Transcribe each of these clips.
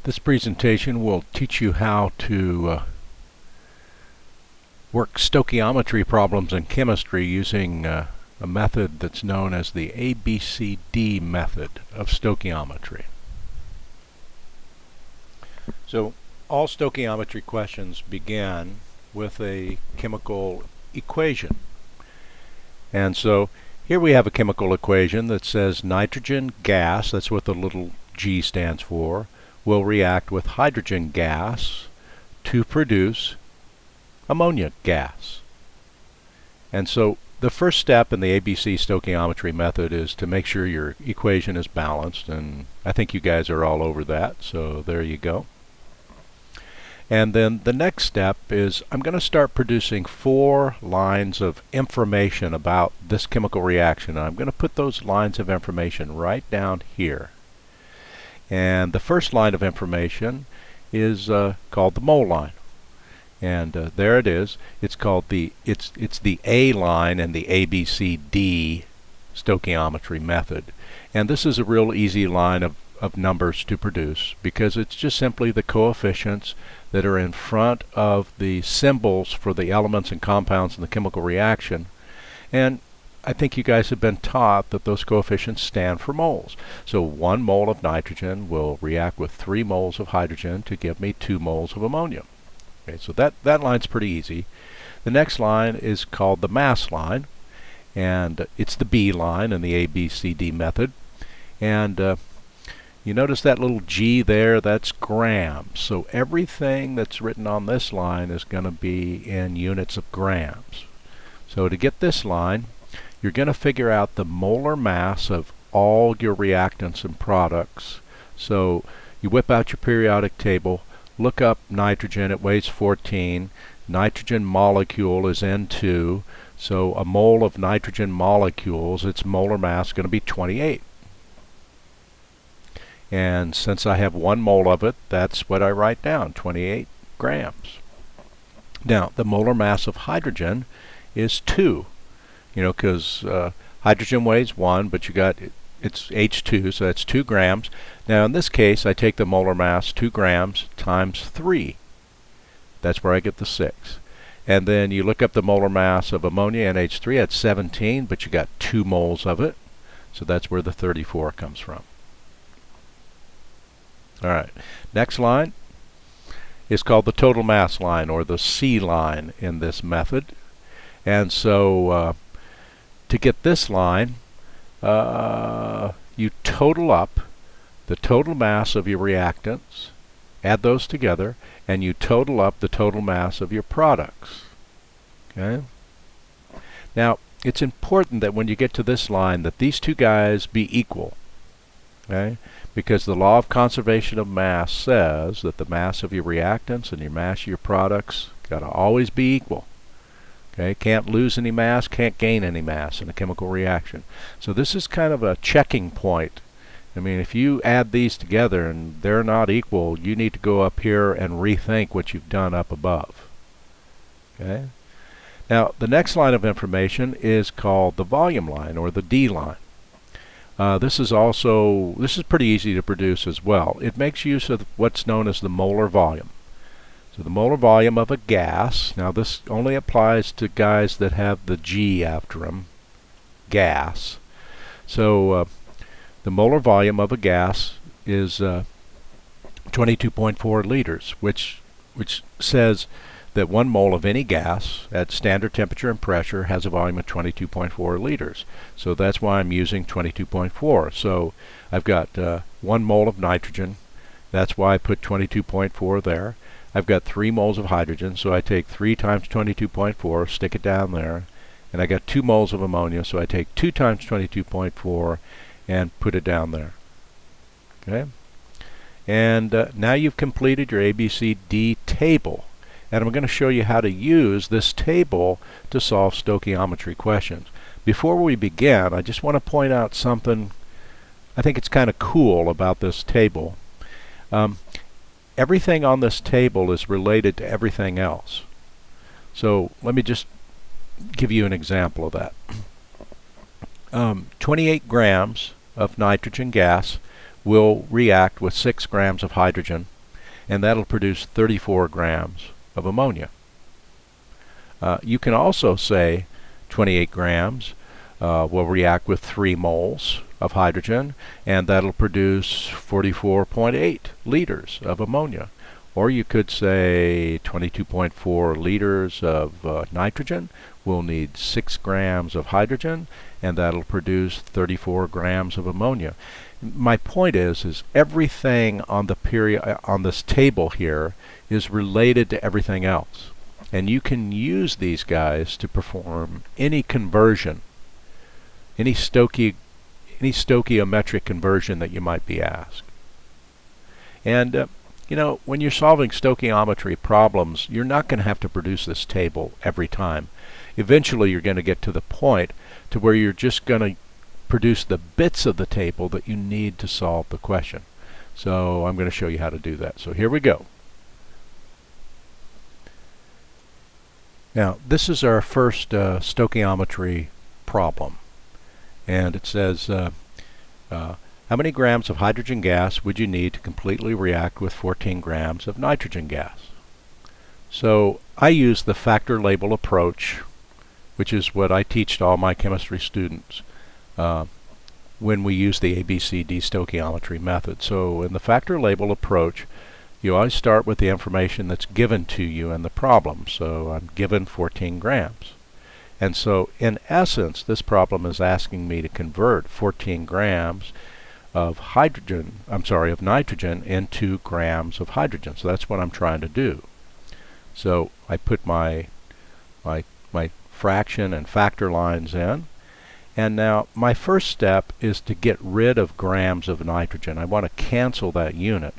This presentation will teach you how to work stoichiometry problems in chemistry using a method that's known as the ABCD method of stoichiometry. So all stoichiometry questions begin with a chemical equation. And so here we have a chemical equation that says nitrogen gas, that's what the little g stands for, will react with hydrogen gas to produce ammonia gas. And so the first step in the ABC stoichiometry method is to make sure your equation is balanced, and I think you guys are all over that, so there you go. And then the next step is I'm going to start producing 4 lines of information about this chemical reaction. And I'm going to put those lines of information right down here. And the first line of information is called the mole line. And there it is. It's called it's the A line in the ABCD stoichiometry method. And this is a real easy line of numbers to produce because it's just simply the coefficients that are in front of the symbols for the elements and compounds in the chemical reaction. And I think you guys have been taught that those coefficients stand for moles. So 1 mole of nitrogen will react with 3 moles of hydrogen to give me 2 moles of ammonia. Okay, so that line's pretty easy. The next line is called the mass line, and it's the B line in the ABCD method. And you notice that little g there, that's grams. So everything that's written on this line is going to be in units of grams. So to get this line, you're going to figure out the molar mass of all your reactants and products. So you whip out your periodic table, look up nitrogen, it weighs 14. Nitrogen molecule is N2. So a mole of nitrogen molecules, its molar mass is going to be 28. And since I have 1 mole of it, that's what I write down, 28 grams. Now, the molar mass of hydrogen is 2. You know, because hydrogen weighs 1, but it's H2, so that's 2 grams. Now, in this case, I take the molar mass, 2 grams, times 3. That's where I get the 6. And then you look up the molar mass of ammonia, NH3, that's 17, but you got 2 moles of it. So that's where the 34 comes from. All right, next line is called the total mass line, or the C line in this method. And so to get this line, you total up the total mass of your reactants, add those together, and you total up the total mass of your products. Okay? Now, it's important that when you get to this line that these two guys be equal. Okay? Because the law of conservation of mass says that the mass of your reactants and your mass of your products got to always be equal. Okay? Can't lose any mass, can't gain any mass in a chemical reaction. So this is kind of a checking point. I mean, if you add these together and they're not equal, you need to go up here and rethink what you've done up above. Okay? Now, the next line of information is called the volume line, or the D line. This is pretty easy to produce as well. It makes use of what's known as the molar volume. So the molar volume of a gas, now this only applies to guys that have the G after them, gas. So the molar volume of a gas is 22.4 liters, which says that 1 mole of any gas at standard temperature and pressure has a volume of 22.4 liters. So that's why I'm using 22.4. So I've got 1 mole of nitrogen. That's why I put 22.4 there. I've got 3 moles of hydrogen, so I take 3 times 22.4, stick it down there. And I got 2 moles of ammonia, so I take 2 times 22.4 and put it down there. Okay? And now you've completed your ABCD table. And I'm going to show you how to use this table to solve stoichiometry questions. Before we begin, I just want to point out something I think it's kind of cool about this table. Everything on this table is related to everything else. So let me just give you an example of that. 28 grams of nitrogen gas will react with 6 grams of hydrogen, and that'll produce 34 grams of ammonia. You can also say 28 grams will react with 3 moles of hydrogen, and that'll produce 44.8 liters of ammonia. Or you could say 22.4 liters of nitrogen will need 6 grams of hydrogen, and that'll produce 34 grams of ammonia. My point is everything on on this table here is related to everything else. And you can use these guys to perform any conversion, any stoichiometric conversion that you might be asked. And when you're solving stoichiometry problems, you're not going to have to produce this table every time. Eventually you're going to get to the point to where you're just going to produce the bits of the table that you need to solve the question. So I'm going to show you how to do that. So here we go. Now this is our first stoichiometry problem, and it says how many grams of hydrogen gas would you need to completely react with 14 grams of nitrogen gas? So I use the factor label approach, which is what I teach to all my chemistry students when we use the ABCD stoichiometry method. So in the factor label approach, you always start with the information that's given to you in the problem. So I'm given 14 grams. And so in essence, this problem is asking me to convert 14 grams of nitrogen into grams of hydrogen. So that's what I'm trying to do. So I put my fraction and factor lines in. And now my first step is to get rid of grams of nitrogen. I want to cancel that unit.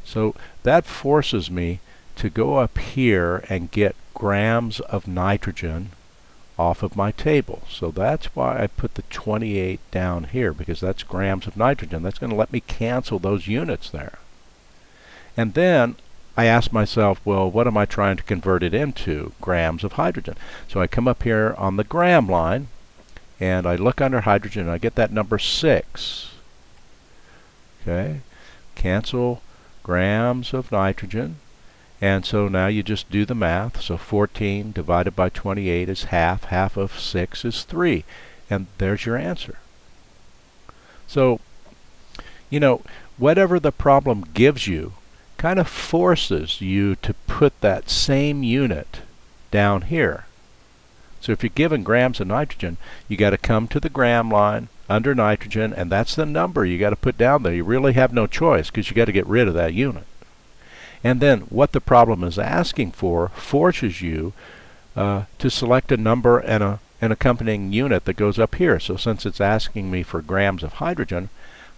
So that forces me to go up here and get grams of nitrogen off of my table. So that's why I put the 28 down here, because that's grams of nitrogen. That's going to let me cancel those units there. And then I ask myself, well, what am I trying to convert it into? Grams of hydrogen. So I come up here on the gram line, and I look under hydrogen, and I get that number 6. Okay, cancel grams of nitrogen. And so now you just do the math. So 14 divided by 28 is half. Half of 6 is 3. And there's your answer. So, whatever the problem gives you kind of forces you to put that same unit down here. So if you're given grams of nitrogen, you got to come to the gram line under nitrogen, and that's the number you got to put down there. You really have no choice, because you got to get rid of that unit. And then what the problem is asking for forces you to select a number and an accompanying unit that goes up here. So since it's asking me for grams of hydrogen,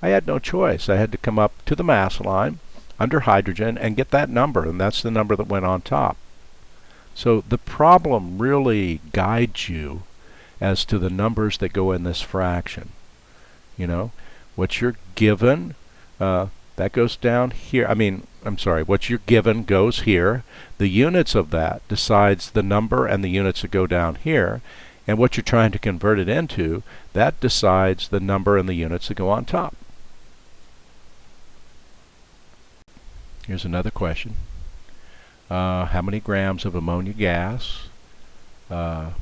I had no choice. I had to come up to the mass line under hydrogen and get that number, and that's the number that went on top. So the problem really guides you as to the numbers that go in this fraction. What you're given, that goes down here. What you're given goes here. The units of that decides the number and the units that go down here. And what you're trying to convert it into, that decides the number and the units that go on top. Here's another question. How many grams of ammonia gas are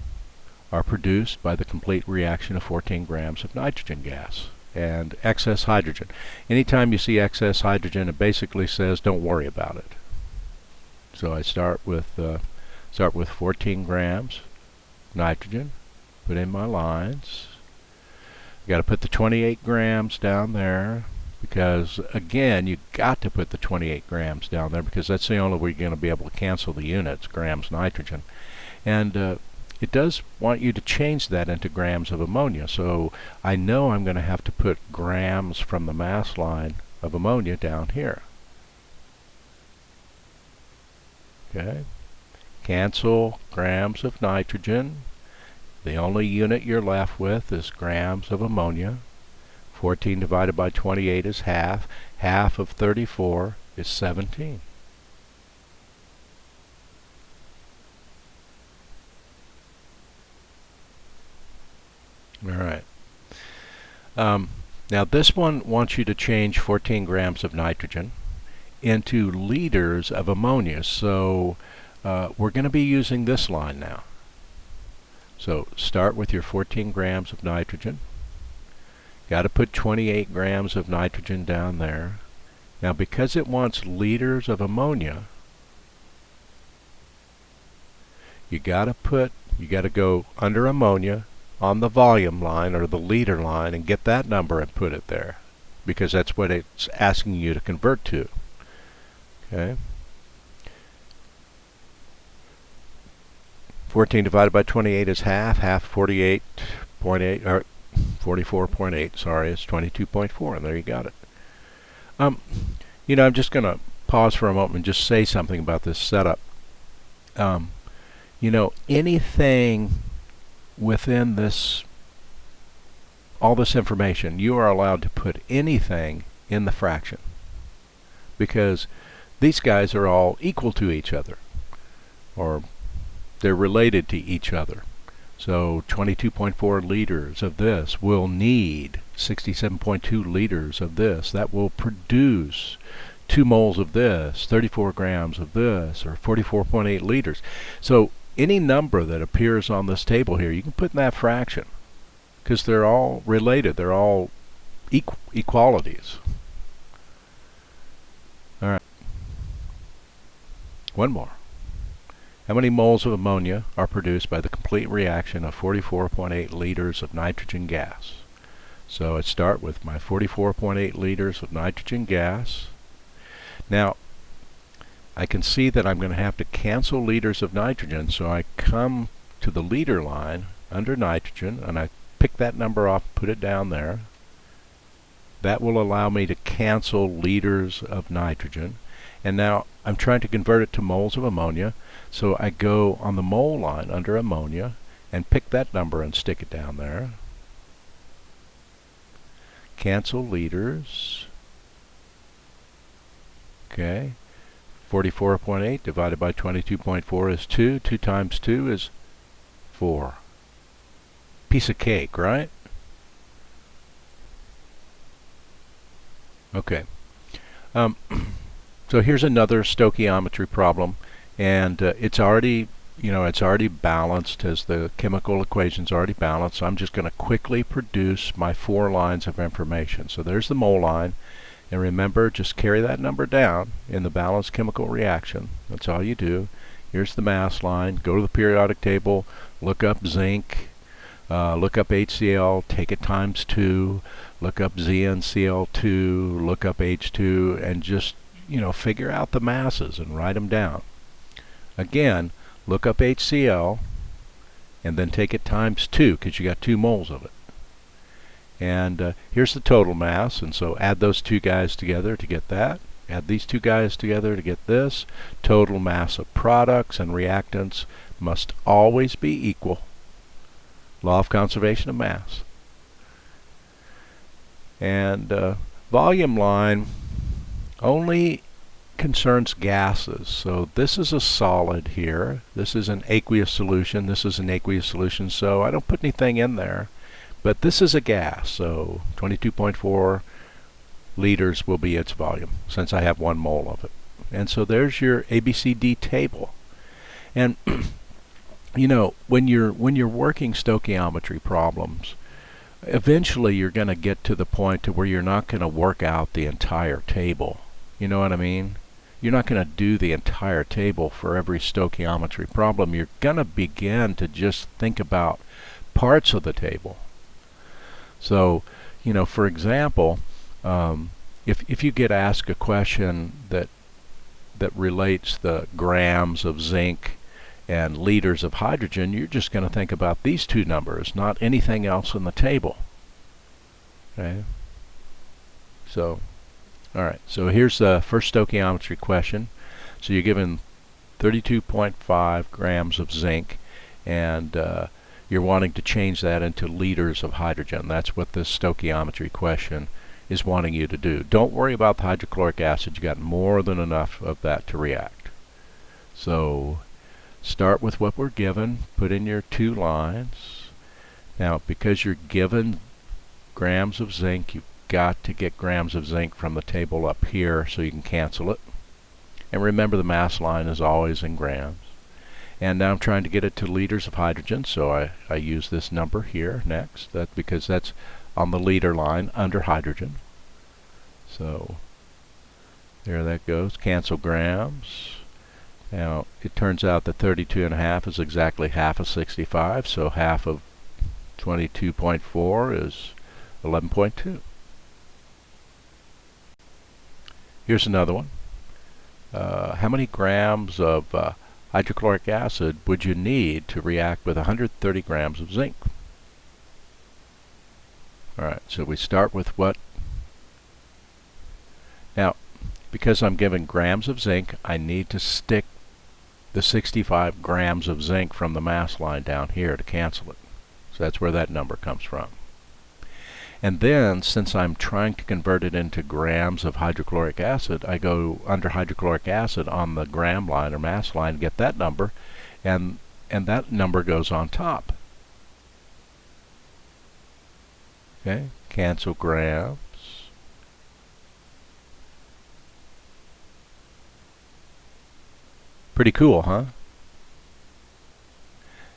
produced by the complete reaction of 14 grams of nitrogen gas? And excess hydrogen. Anytime you see excess hydrogen, it basically says don't worry about it. So I start with 14 grams nitrogen, put in my lines. Got to put the 28 grams down there, because again you got to put the 28 grams down there, because that's the only way you're going to be able to cancel the units, grams nitrogen. And it does want you to change that into grams of ammonia. So I know I'm going to have to put grams from the mass line of ammonia down here. Okay. Cancel grams of nitrogen. The only unit you're left with is grams of ammonia. 14 divided by 28 is half. Half of 34 is 17. All right. Now this one wants you to change 14 grams of nitrogen into liters of ammonia. So we're going to be using this line now. So start with your 14 grams of nitrogen. Got to put 28 grams of nitrogen down there. Now because it wants liters of ammonia, you got to go under ammonia on the volume line or the liter line and get that number and put it there, because that's what it's asking you to convert to. Okay. 14 divided by 28 is half. Half 48.8, or 44.8, sorry, it's 22.4, and there you got it. I'm just going to pause for a moment and just say something about this setup. Anything within all this information, you are allowed to put anything in the fraction, because these guys are all equal to each other, or they're related to each other. So 22.4 liters of this will need 67.2 liters of this. That will produce 2 moles of this, 34 grams of this, or 44.8 liters. So any number that appears on this table here, you can put in that fraction, because they're all related. They're all equalities. All right. One more. How many moles of ammonia are produced by the complete reaction of 44.8 liters of nitrogen gas? So I start with my 44.8 liters of nitrogen gas. Now, I can see that I'm going to have to cancel liters of nitrogen, so I come to the liter line under nitrogen, and I pick that number off, put it down there. That will allow me to cancel liters of nitrogen. And now I'm trying to convert it to moles of ammonia, so I go on the mole line under ammonia and pick that number and stick it down there. Cancel liters. Okay. 44.8 divided by 22.4 is 2. 2 times 2 is 4. Piece of cake, right? Okay. So here's another stoichiometry problem, and it's already balanced, as the chemical equation's already balanced. So I'm just going to quickly produce my 4 lines of information. So there's the mole line, and remember, just carry that number down in the balanced chemical reaction. That's all you do. Here's the mass line. Go to the periodic table, look up zinc, look up HCl, take it times 2, look up ZnCl2, look up H2, and just figure out the masses and write them down. Again, look up HCl and then take it times 2, because you got 2 moles of it. And here's the total mass, and so add those 2 guys together to get that. Add these 2 guys together to get this. Total mass of products and reactants must always be equal. Law of conservation of mass. And volume line only concerns gases. So this is a solid here. This is an aqueous solution. This is an aqueous solution. So I don't put anything in there. But this is a gas. So 22.4 liters will be its volume, since I have 1 mole of it. And so there's your ABCD table. And when you're working stoichiometry problems, eventually you're going to get to the point to where you're not going to work out the entire table. You know what I mean? You're not going to do the entire table for every stoichiometry problem. You're going to begin to just think about parts of the table. So, for example, if you get asked a question that relates the grams of zinc and liters of hydrogen, you're just going to think about these 2 numbers, not anything else in the table. Okay? So, all right. So here's the first stoichiometry question. So you're given 32.5 grams of zinc, and you're wanting to change that into liters of hydrogen. That's what this stoichiometry question is wanting you to do. Don't worry about the hydrochloric acid. You got more than enough of that to react. So start with what we're given. Put in your 2 lines. Now, because you're given grams of zinc, you got to get grams of zinc from the table up here so you can cancel it. And remember, the mass line is always in grams. And now I'm trying to get it to liters of hydrogen, so I use this number here next, because that's on the liter line under hydrogen. So there that goes, cancel grams. Now it turns out that 32.5 is exactly half of 65, so half of 22.4 is 11.2. Here's another one. How many grams of hydrochloric acid would you need to react with 130 grams of zinc? Alright, so we start with what? Now, because I'm given grams of zinc, I need to stick the 65 grams of zinc from the mass line down here to cancel it. So that's where that number comes from. And then, since I'm trying to convert it into grams of hydrochloric acid, I go under hydrochloric acid on the gram line or mass line, get that number, and that number goes on top. Okay, cancel grams. Pretty cool, huh?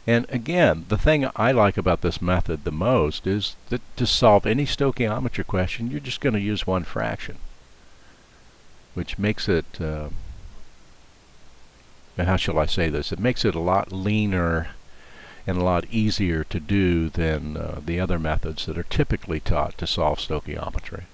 And again, the thing I like about this method the most is that to solve any stoichiometry question, you're just going to use one fraction, which makes it, how shall I say this? It makes it a lot leaner and a lot easier to do than the other methods that are typically taught to solve stoichiometry.